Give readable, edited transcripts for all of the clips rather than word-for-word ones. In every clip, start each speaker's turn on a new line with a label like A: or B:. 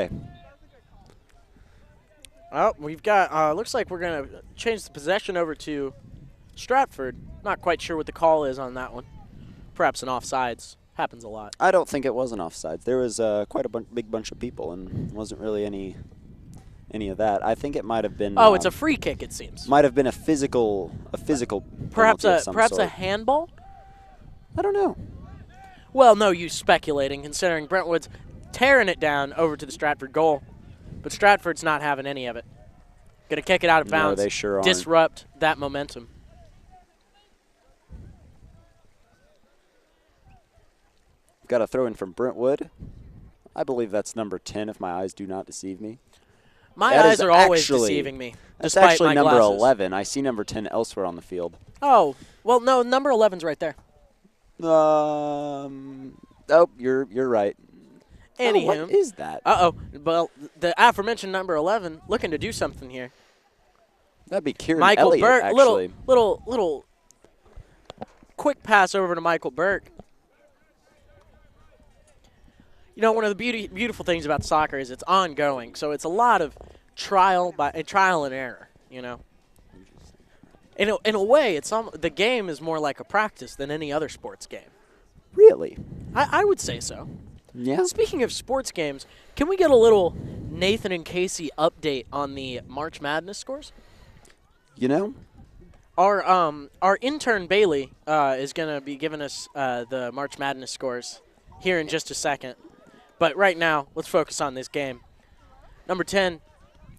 A: Okay.
B: Well, we've got, looks like we're going to change the possession over to Stratford. Not quite sure what the call is on that one. Perhaps an offsides. Happens a lot.
A: I don't think it was an offsides. There was quite a big bunch of people, and wasn't really any of that. I think it might have been.
B: Oh, it's a free kick, it seems.
A: Might have been a physical
B: Perhaps
A: penalty of some
B: perhaps
A: sort.
B: a handball.
A: I don't know.
B: Well, no use speculating, considering Brentwood's tearing it down over to the Stratford goal, but Stratford's not having any of it. Going to kick it out of bounds.
A: No, they sure aren't.
B: Disrupt that momentum.
A: Got a throw in from Brentwood. I believe that's number 10, if my eyes do not deceive me.
B: My eyes are always deceiving me,
A: That's
B: despite
A: actually
B: my
A: number
B: glasses.
A: 11. I see number 10 elsewhere on the field.
B: Oh, well, no, number 11's right there.
A: Oh, you're right.
B: Anywho.
A: What is that?
B: Uh-oh. Well, the aforementioned number 11 looking to do something here.
A: That'd be Kieran
B: Michael
A: Elliott,
B: Burke,
A: actually.
B: little quick pass over to Michael Burke. You know, one of the beautiful things about soccer is it's ongoing, so it's a lot of trial and error. You know, in a way, the game is more like a practice than any other sports game.
A: Really?
B: I would say so.
A: Yeah.
B: Speaking of sports games, can we get a little Nathan and Casey update on the March Madness scores?
A: You know,
B: Our intern Bailey is going to be giving us the March Madness scores here in just a second. But right now, let's focus on this game. Number 10.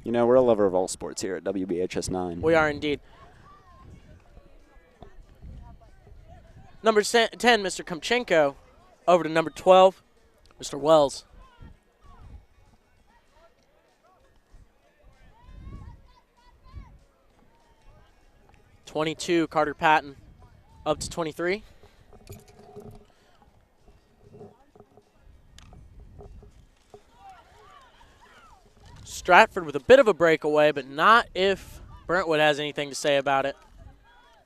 A: You know, we're a lover of all sports here at WBHS 9.
B: We are indeed. Number 10, Mr. Komchenko, over to number 12, Mr. Wells. (22) Carter Patton, up to 23. Stratford with a bit of a breakaway, but not if Brentwood has anything to say about it.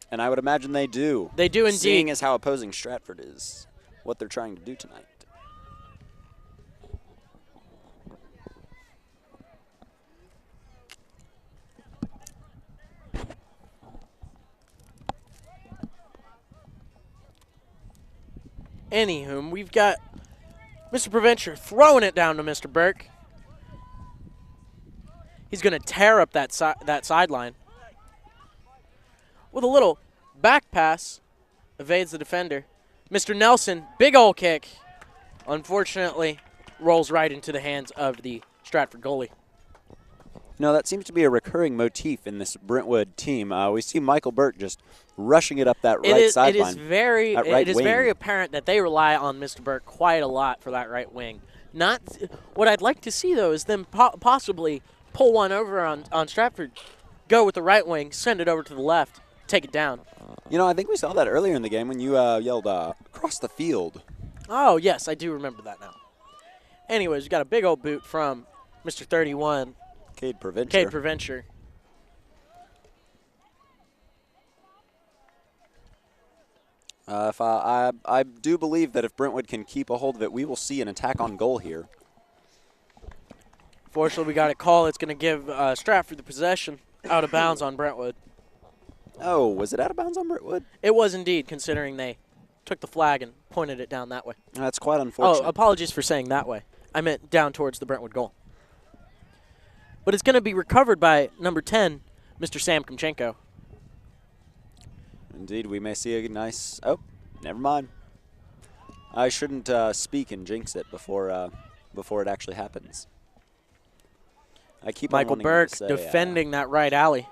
A: And I would imagine they do.
B: They do indeed.
A: Seeing as how opposing Stratford is, what they're trying to do tonight.
B: Anywho, we've got Mr. Preventure throwing it down to Mr. Burke. He's going to tear up that sideline. With a little back pass, evades the defender. Mr. Nelson, big old kick. Unfortunately, rolls right into the hands of the Stratford goalie.
A: No, that seems to be a recurring motif in this Brentwood team. We see Michael Burke just rushing it up that right sideline.
B: It is very apparent that they rely on Mr. Burke quite a lot for that right wing. Not what I'd like to see, though, is them possibly pull one over on Stratford, go with the right wing, send it over to the left, take it down.
A: You know, I think we saw that earlier in the game when you yelled across the field.
B: Oh, yes, I do remember that now. Anyways, we got a big old boot from Mr. 31.
A: Cade Preventure.
B: Cade Preventure.
A: I do believe that if Brentwood can keep a hold of it, we will see an attack on goal here.
B: Fortunately, we got a call. It's going to give Stratford the possession out of bounds on Brentwood.
A: Oh, was it out of bounds on Brentwood?
B: It was indeed, considering they took the flag and pointed it down that way.
A: That's quite unfortunate.
B: Oh, apologies for saying that way. I meant down towards the Brentwood goal. But it's going to be recovered by number 10, Mr. Sam Komchenko.
A: Indeed, we may see a nice... Oh, never mind. I shouldn't speak and jinx it before it actually happens. I keep
B: Michael Burke defending that right alley.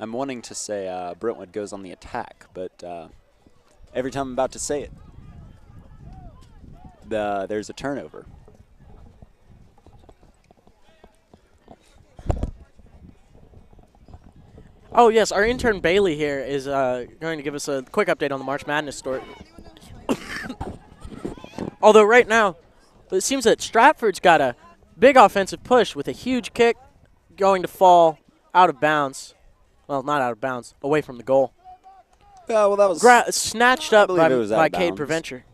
A: I'm wanting to say Brentwood goes on the attack, but every time I'm about to say it, there's a turnover.
B: Oh, yes, our intern Bailey here is going to give us a quick update on the March Madness story. Although right now, it seems that Stratford's got a big offensive push with a huge kick going to fall out of bounds. Well, not out of bounds, away from the goal.
A: Yeah, well, that was
B: snatched up by Cade
A: bounds.
B: Preventure.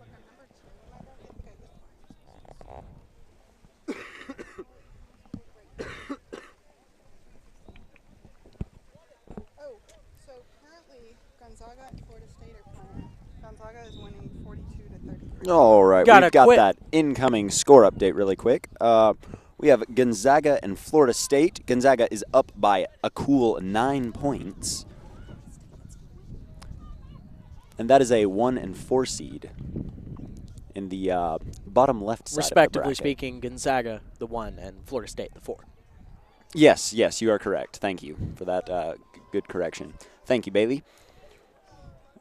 C: Gonzaga and Florida State are playing. Gonzaga is winning 42 to 33.
A: All right,
B: Gotta
A: we've got
B: quit.
A: that incoming score update really quick. We have Gonzaga and Florida State. Gonzaga is up by a cool 9 points. And that is a 1 and 4 seed in the bottom left side
B: Respectively
A: of the bracket.
B: speaking, Gonzaga the 1 and Florida State the 4.
A: Yes, you are correct. Thank you for that good correction. Thank you, Bailey.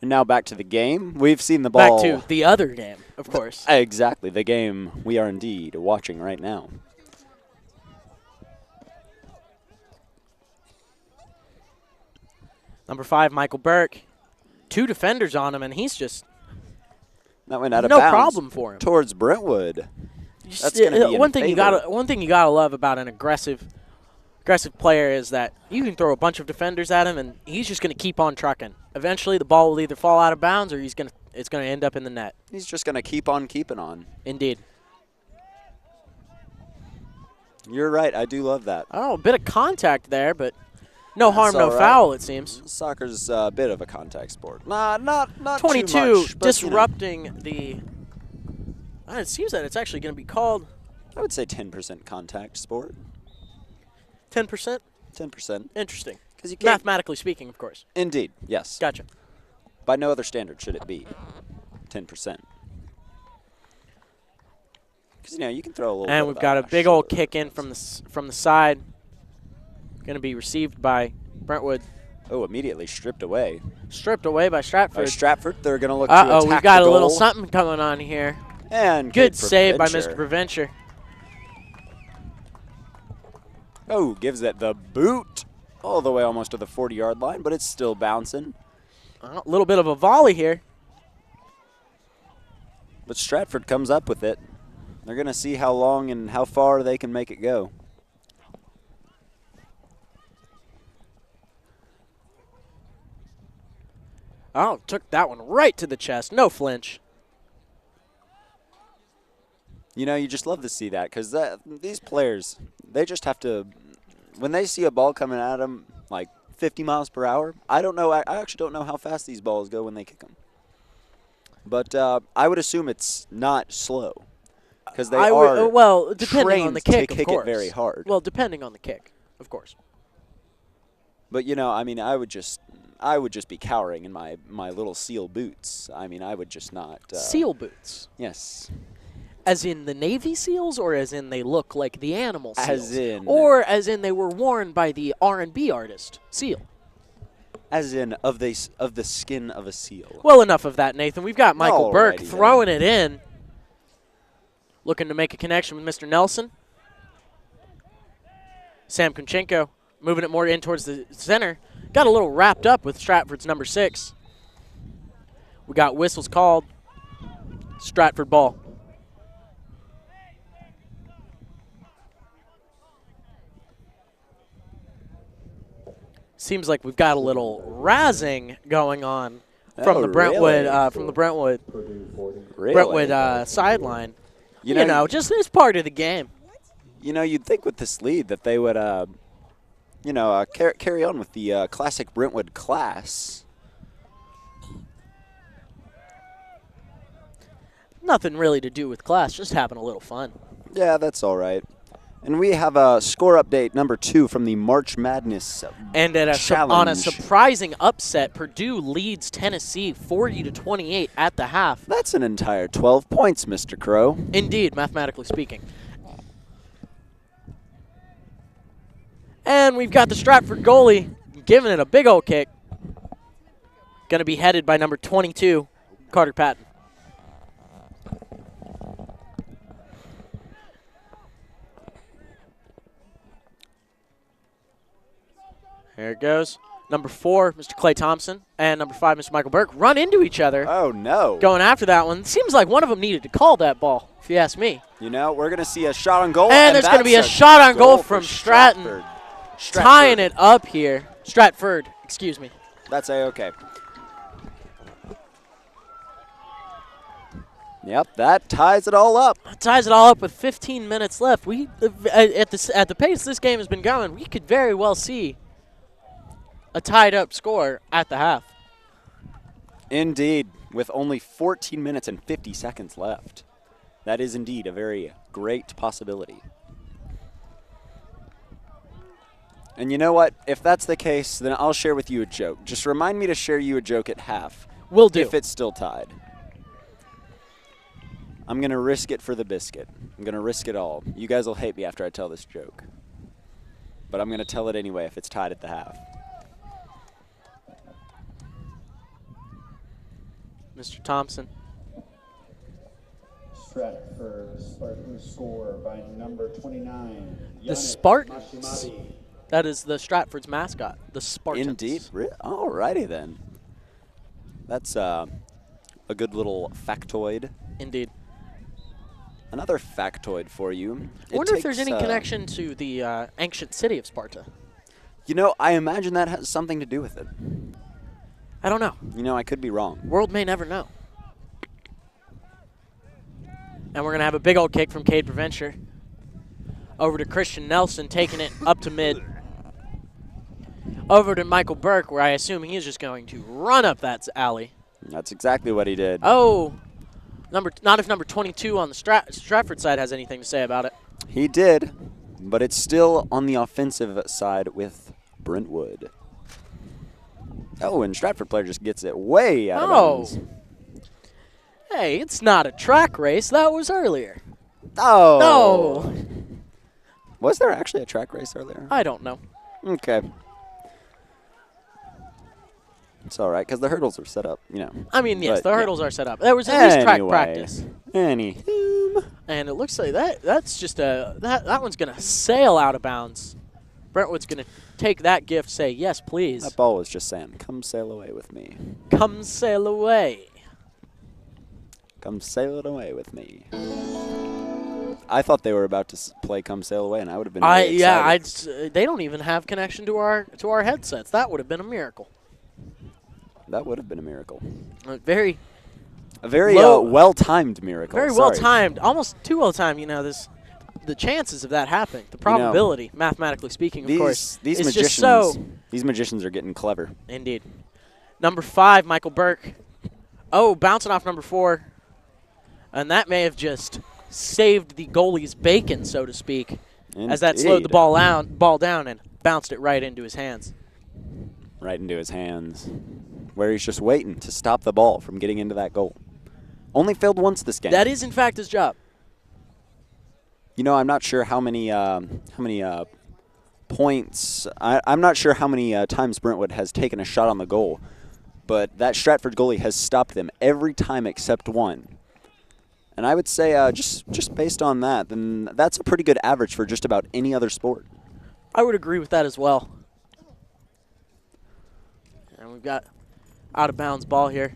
A: And now back to the game. We've seen the ball.
B: Back to the other game, of course.
A: Exactly, the game we are indeed watching right now.
B: Number 5, Michael Burke. 2 defenders on him, and he's just
A: That went out of
B: no
A: bounds
B: problem for him.
A: towards Brentwood.
B: Just,
A: That's going to be
B: one
A: in
B: thing
A: favor.
B: one thing you gotta love about an aggressive player is that you can throw a bunch of defenders at him, and he's just gonna keep on trucking. Eventually, the ball will either fall out of bounds or it's gonna end up in the net.
A: He's just going to keep on keeping on.
B: Indeed.
A: You're right. I do love that.
B: Oh, a bit of contact there, but no
A: That's
B: harm, no
A: all right.
B: foul. It seems.
A: Soccer's a bit of a contact sport. Not
B: 22
A: too much, but,
B: disrupting the. It seems that it's actually going to be called
A: I would say 10% contact sport.
B: 10%.
A: 10%.
B: Interesting.
A: Because you can't.
B: Mathematically speaking, of course.
A: Indeed, yes.
B: Gotcha.
A: By no other standard should it be 10%. Because you can throw a little.
B: And
A: bit
B: we've got a
A: of
B: big old
A: shoulder.
B: kick in from the side. Going to be received by Brentwood.
A: Oh, immediately stripped away.
B: Stripped away by
A: By
B: Stratford.
A: Stratford, they're going to look to
B: Uh-oh,
A: attack
B: we've got
A: the
B: a little
A: goal.
B: something coming on here.
A: And
B: Good save by
A: Preventure.
B: Mr. Preventure.
A: Oh, gives it the boot all the way almost to the 40-yard line, but it's still bouncing.
B: A little bit of a volley here.
A: But Stratford comes up with it. They're going to see how long and how far they can make it go.
B: Oh, took that one right to the chest. No flinch.
A: You just love to see that because these players, they just have to, when they see a ball coming at them like 50 miles per hour, I don't know. I actually don't know how fast these balls go when they kick them. But I would assume it's not slow because they are
B: well, depending on the
A: trained
B: kick,
A: to
B: of
A: kick
B: course.
A: it very hard.
B: Well, depending on the kick, of course.
A: But I would just be cowering in my little seal boots. I mean, I would just not.
B: Seal boots.
A: Yes.
B: As in the Navy SEALs, or as in they look like the animal SEALs?
A: As in.
B: Or as in they were worn by the R&B artist, SEAL?
A: As in of the skin of a seal.
B: Well, enough of that, Nathan. We've got Michael Burke
A: Alrighty
B: throwing it in. Looking to make a connection with Mr. Nelson. Sam Kunchenko moving it more in towards the center. Got a little wrapped up with Stratford's number 6. We got whistles called. Stratford ball. Seems like we've got a little razzing going on from the Brentwood Brentwood sideline.
A: You
B: You
A: know,
B: know, just it's part of the game.
A: you'd think with this lead that they would, carry on with the classic Brentwood class.
B: Nothing really to do with class, just having a little fun.
A: Yeah, that's all right. And we have a score update number 2 from the March Madness
B: And on a
A: Challenge.
B: surprising upset, Purdue leads Tennessee 40-28 at the half.
A: That's an entire 12 points, Mr. Crow.
B: Indeed, mathematically speaking. And we've got the Stratford goalie giving it a big old kick. Going to be headed by number 22, Carter Patton. There it goes. Number 4, Mr. Clay Thompson, and number 5, Mr. Michael Burke, run into each other.
A: Oh, no.
B: Going after that one. Seems like one of them needed to call that ball, if you ask me.
A: We're going to see a shot on goal.
B: And there's going to be a
A: that's
B: shot on goal
A: for
B: from Stratton.
A: Stratford.
B: Tying it up here. Stratford, excuse me.
A: That's A-okay. Yep, that ties it all up.
B: Ties it all up with 15 minutes left. We at the pace this game has been going, we could very well see a tied up score at the half.
A: Indeed, with only 14 minutes and 50 seconds left. That is indeed a very great possibility. And you know what? If that's the case, then I'll share with you a joke. Just remind me to share you a joke at half.
B: Will do.
A: If it's still tied. I'm going to risk it for the biscuit. I'm going to risk it all. You guys will hate me after I tell this joke. But I'm going to tell it anyway if it's tied at the half.
B: Mr. Thompson.
D: Stratford Spartans score by number 29.
B: The Spartans. That is the Stratford's mascot, the Spartans.
A: Indeed. All righty then. That's a good little factoid.
B: Indeed.
A: Another factoid for you.
B: I wonder if there's any connection to the ancient city of Sparta.
A: You know, I imagine that has something to do with it.
B: I don't know.
A: You know, I could be wrong.
B: World may never know. And we're going to have a big old kick from Cade Preventure. Over to Christian Nelson, taking it up to mid. Over to Michael Burke, where I assume he is just going to run up that alley.
A: That's exactly what he did.
B: Oh, not if number 22 on the Stratford side has anything to say about it.
A: He did, but it's still on the offensive side with Brentwood. Oh, and Stratford player just gets it way out of bounds.
B: Hey, it's not a track race. That was earlier.
A: Oh.
B: No.
A: Was there actually a track race earlier?
B: I don't know.
A: Okay. It's all right, because the hurdles are set up, you know.
B: I mean, yes,
A: but,
B: the hurdles are set up. There was at least track practice. And it looks like that's just that one's going to sail out of bounds. Brentwood's going to take that gift, say, yes, please.
A: That ball was just saying, come sail away with me.
B: Come sail away.
A: Come sail it away with me. I thought they were about to play "Come Sail Away," and I would have been really excited.
B: They don't even have connection to our headsets. That would have been a miracle.
A: That would have been a miracle.
B: A very
A: well-timed miracle.
B: Very well-timed, almost too well-timed. You know, the chances of that happening, the probability, mathematically speaking, of course,
A: these
B: is
A: magicians,
B: just so.
A: These magicians are getting clever.
B: Indeed. Number 5, Michael Burke. Oh, bouncing off number 4, and that may have just saved the goalie's bacon, so to speak, as that slowed the ball down and bounced it right into his hands.
A: Right into his hands, where he's just waiting to stop the ball from getting into that goal. Only failed once this game.
B: That is, in fact, his job.
A: You know, I'm not sure how many points. I'm not sure how many times Brentwood has taken a shot on the goal, but that Stratford goalie has stopped them every time except one. And I would say just based on that, then that's a pretty good average for just about any other sport.
B: I would agree with that as well. And we've got out-of-bounds ball here.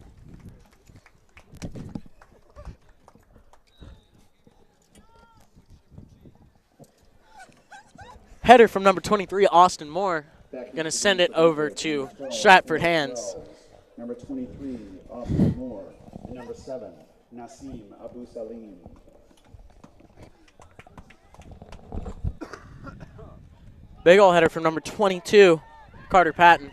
B: Header from number 23, Austin Moore. Going to send it over to Stratford hands.
D: Number 23, Austin Moore. And number 7, Nassim Abu Salim.
B: Big ol' header from number 22, Carter Patton.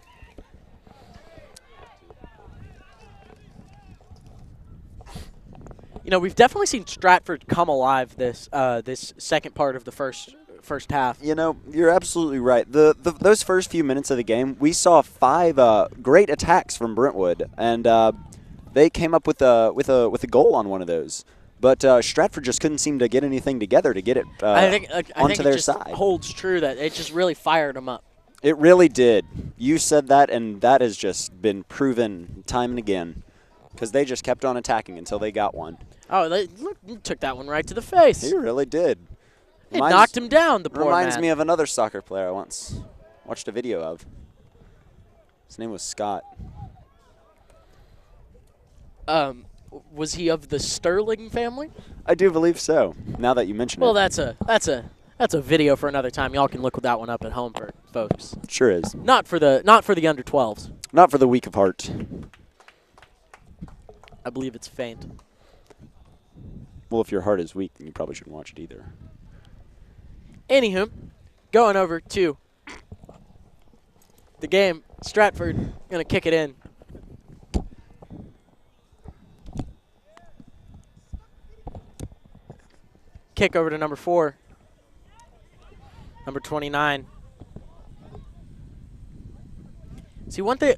B: You know, we've definitely seen Stratford come alive this second part of the first half.
A: You know, you're absolutely right. Those first few minutes of the game, we saw 5 great attacks from Brentwood, and they came up with a goal on one of those. But Stratford just couldn't seem to get anything together to get it onto their side.
B: Holds true that it just really fired them up.
A: It really did. You said that, and that has just been proven time and again, because they just kept on attacking until they got one.
B: Oh, they took that one right to the face.
A: He really did.
B: It knocked him down, the poor man.
A: Reminds me of another soccer player I once watched a video of. His name was Scott.
B: Was he of the Sterling family?
A: I do believe so, now that you mention it.
B: Well, that's a video for another time. Y'all can look that one up at home, for folks.
A: Sure is.
B: Not for the under 12s.
A: Not for the weak of heart.
B: I believe it's faint.
A: Well, if your heart is weak, then you probably shouldn't watch it either.
B: Anywho, going over to the game. Stratford going to kick it in. kick over to number 4. Number 29. See, one thing,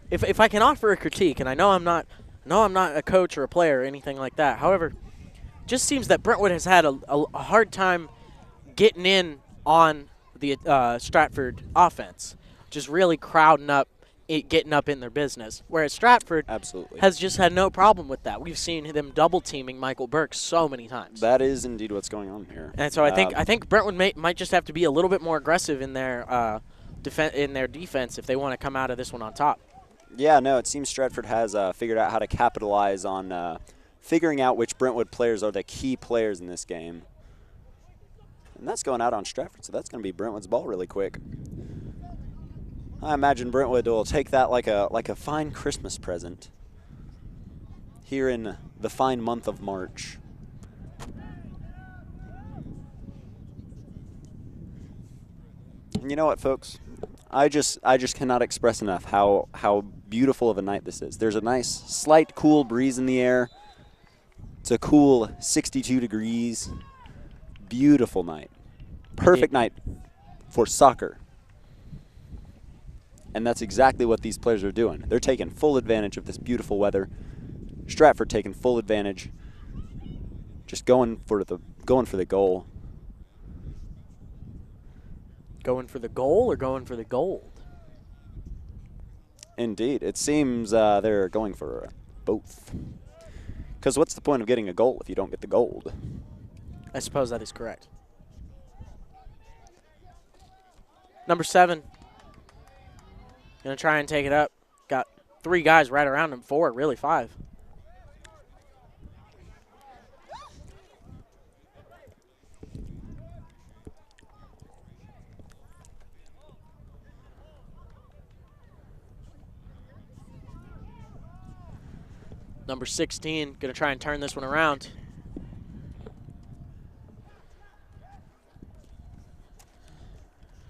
B: if I can offer a critique, and I know I'm not a coach or a player or anything like that. However, it just seems that Brentwood has had a hard time getting in on the Stratford offense, just really crowding up, getting up in their business. Whereas Stratford has just had no problem with that. We've seen them double teaming Michael Burke so many times.
A: That is indeed what's going on here.
B: And so I think Brentwood might just have to be a little bit more aggressive in their defense if they want to come out of this one on top.
A: Yeah, no, it seems Stratford has figured out how to capitalize on figuring out which Brentwood players are the key players in this game. And that's going out on Stratford, so that's going to be Brentwood's ball really quick. I imagine Brentwood will take that like a fine Christmas present here in the fine month of March. And you know what, folks? I just cannot express enough how beautiful of a night this is. There's a nice, slight cool breeze in the air. It's a cool 62 degrees. Beautiful night. Perfect night for soccer. And that's exactly what these players are doing. They're taking full advantage of this beautiful weather. Stratford taking full advantage. Just going for the goal.
B: Going for the goal or going for the gold?
A: Indeed. It seems they're going for both. Because what's the point of getting a goal if you don't get the gold?
B: I suppose that is correct. Number 7. Going to try and take it up. Got 3 guys right around him. 4, really 5. Number 16, going to try and turn this one around.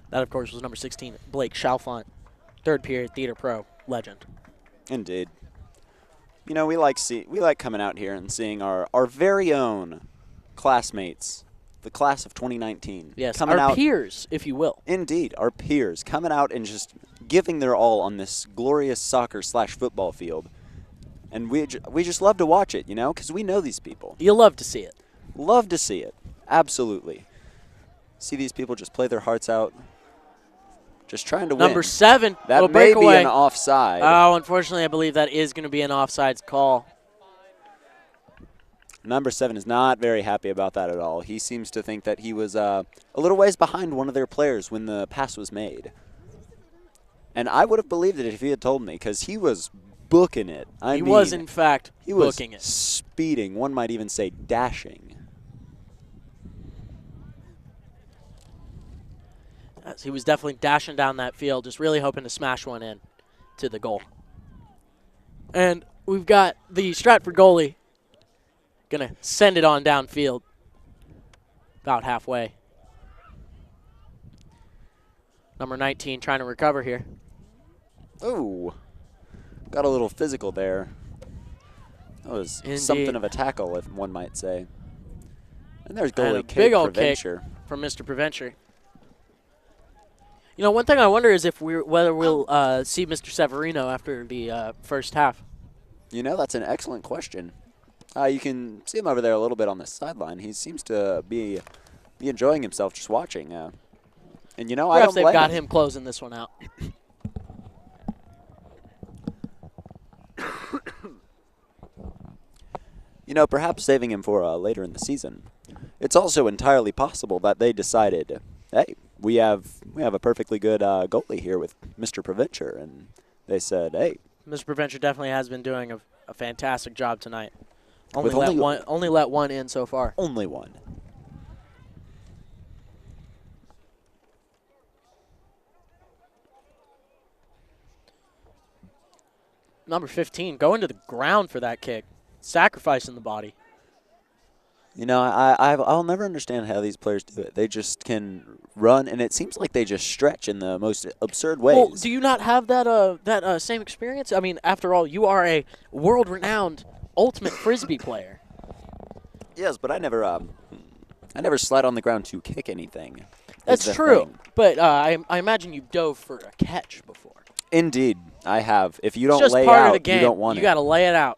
B: That, of course, was number 16, Blake Chalfont, third period theater pro legend.
A: Indeed. You know, we like coming out here and seeing our very own classmates, the class of 2019.
B: Yes,
A: coming
B: our
A: out,
B: peers, if you will.
A: Indeed, our peers coming out and just giving their all on this glorious soccer/football field. And we just love to watch it, you know, because we know these people.
B: You'll love to see it.
A: Love to see it. Absolutely. See these people just play their hearts out. Just trying to win.
B: Number 7.
A: That may be an offside.
B: Oh, unfortunately, I believe that is going to be an offsides call.
A: Number 7 is not very happy about that at all. He seems to think that he was a little ways behind one of their players when the pass was made. And I would have believed it if he had told me, because he was booking it.
B: He was, in fact, booking it.
A: Speeding. One might even say dashing.
B: He was definitely dashing down that field, just really hoping to smash one in to the goal. And we've got the Stratford goalie going to send it on downfield about halfway. Number 19 trying to recover here.
A: Ooh. Got a little physical there. That was something of a tackle, if one might say. And there's goalie
B: and a big old kick from Mr. Preventure. You know, one thing I wonder is whether we'll see Mr. Severino after the first half.
A: You know, that's an excellent question. You can see him over there a little bit on the sideline. He seems to be enjoying himself just watching. And, you know,
B: Perhaps
A: I don't blame
B: they've got him closing this one out.
A: You know, perhaps saving him for later in the season. It's also entirely possible that they decided, hey, we have a perfectly good goalie here with Mr. Preventure, and they said, hey.
B: Mr. Preventure definitely has been doing a fantastic job tonight.
A: Only
B: let one in so far.
A: Only one.
B: Number 15 going to the ground for that kick, sacrificing the body.
A: You know, I'll never understand how these players do it. They just can run, and it seems like they just stretch in the most absurd ways.
B: Well, do you not have that same experience? I mean, after all, you are a world-renowned ultimate Frisbee player.
A: Yes, but I never I never slide on the ground to kick anything.
B: That's true, but I imagine you dove for a catch before.
A: Indeed, I have. If you don't
B: It's just
A: lay
B: part of
A: out,
B: the game.
A: you don't want
B: You
A: it.
B: got to lay it out.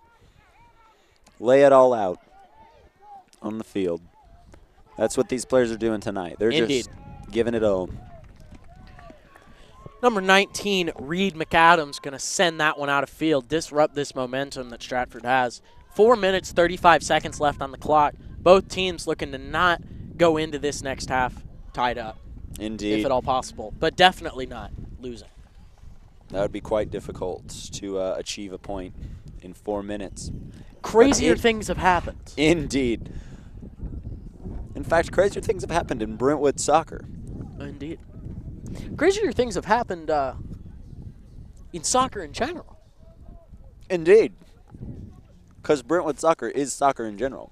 A: Lay it all out on the field. That's what these players are doing tonight. They're
B: Indeed.
A: just giving it all.
B: Number 19, Reed McAdams, going to send that one out of field, disrupt this momentum that Stratford has. 4 minutes, 35 seconds left on the clock. Both teams looking to not go into this next half tied up.
A: Indeed.
B: If at all possible, but definitely not losing.
A: That would be quite difficult to achieve a point in 4 minutes.
B: Crazier things have happened.
A: Indeed. In fact, crazier things have happened in Brentwood soccer.
B: Indeed. Crazier things have happened in soccer in general.
A: Indeed. Because Brentwood soccer is soccer in general.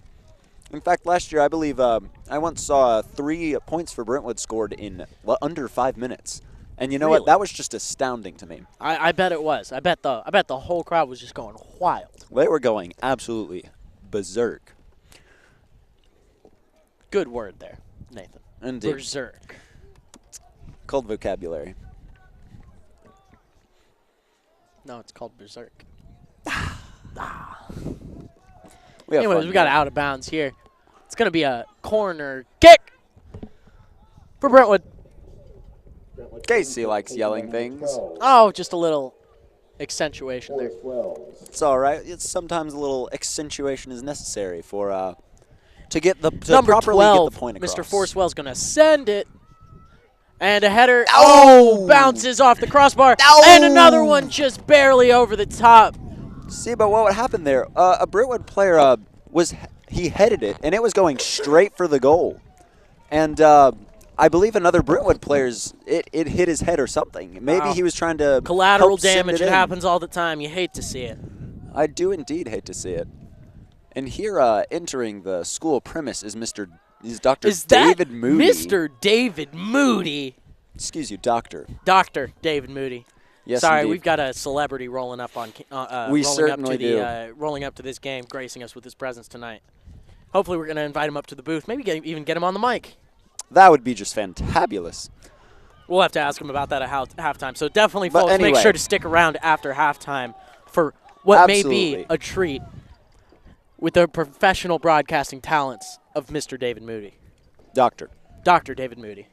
A: In fact, last year, I believe I once saw 3 points for Brentwood scored in under 5 minutes. And you know what? That was just astounding to me.
B: I bet it was. I bet the whole crowd was just going wild.
A: They were going absolutely berserk.
B: Good word there, Nathan.
A: Indeed.
B: Berserk.
A: Called vocabulary.
B: No, it's called berserk.
A: Anyways,
B: we got out of bounds here. It's going to be a corner kick for Brentwood.
A: Casey likes yelling things.
B: Oh, just a little accentuation there.
A: It's all right. It's sometimes a little accentuation is necessary for to get the to
B: Number
A: properly
B: 12,
A: get the point across.
B: Mr. Forcewell's going to send it. And a header bounces off the crossbar. And another one just barely over the top.
A: See, but what happened there? A Brentwood player he headed it, and it was going straight for the goal. And I believe another Brentwood player's it hit his head or something. Maybe he was trying to
B: collateral
A: help send
B: damage.
A: it
B: It
A: in.
B: happens all the time. You hate to see it.
A: I do indeed hate to see it. And here, entering the school premise is Dr. David Moody.
B: Mr. David Moody?
A: Excuse you, Doctor.
B: Dr. David Moody.
A: Yes,
B: Sorry,
A: indeed.
B: we've got a celebrity rolling up on
A: We certainly do.
B: Rolling up to this game, gracing us with his presence tonight. Hopefully, we're going to invite him up to the booth. Maybe even get him on the mic.
A: That would be just fantabulous.
B: We'll have to ask him about that at halftime. So definitely,
A: But
B: folks,
A: anyway.
B: make sure to stick around after halftime for what may be
A: Absolutely.
B: a treat with the professional broadcasting talents of Mr. David Moody.
A: Dr.
B: David Moody.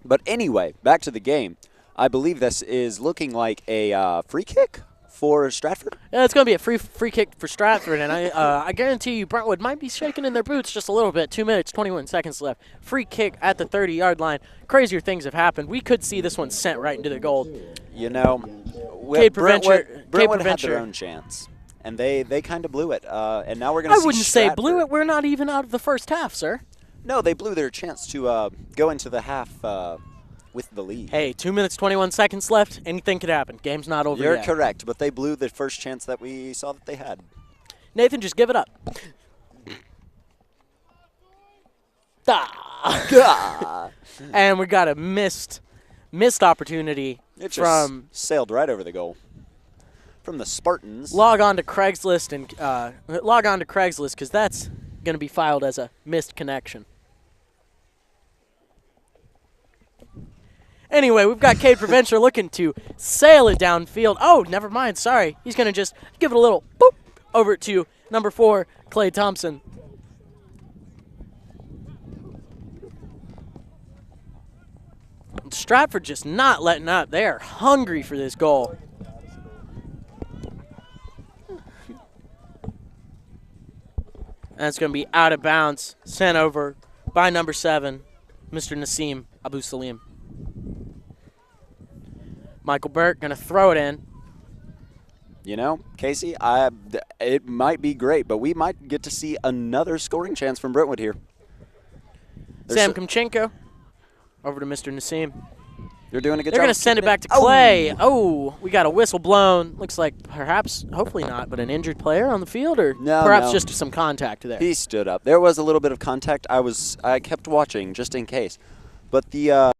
A: But anyway, back to the game. I believe this is looking like a free kick for Stratford.
B: Yeah, it's going to be a free kick for Stratford, and I guarantee you Brentwood might be shaking in their boots just a little bit. 2 minutes, 21 seconds left. Free kick at the 30-yard line. Crazier things have happened. We could see this one sent right into the goal.
A: You know,
B: Brentwood
A: had their own chance, and they kind of blew it. And now we're going to see
B: I wouldn't say
A: Stratford.
B: blew it. We're not even out of the first half, sir.
A: No, they blew their chance to go into the half with the lead.
B: Hey, 2 minutes, 21 seconds left. Anything could happen. Game's not over
A: You're
B: yet.
A: correct, but they blew the first chance that we saw that they had.
B: Nathan, just give it up. And we got a missed opportunity
A: It
B: from
A: just sailed right over the goal. From the Spartans.
B: log on to Craigslist because that's going to be filed as a missed connection. Anyway, we've got Cade Provencher looking to sail it downfield. Oh, never mind. Sorry. He's going to just give it a little boop over to number 4, Clay Thompson. Stratford just not letting up. They are hungry for this goal. And it's going to be out of bounds, sent over by number 7, Mr. Nassim Abu Salim. Michael Burke going to throw it in.
A: You know, Casey, it might be great, but we might get to see another scoring chance from Brentwood here.
B: Sam Komchenko over to Mr. Nassim.
A: You're doing a good job.
B: They're going to send it back to Clay. Oh, we got a whistle blown. Looks like perhaps, hopefully not, but an injured player on the field, or perhaps just some contact there.
A: He stood up. There was a little bit of contact. I kept watching just in case. But the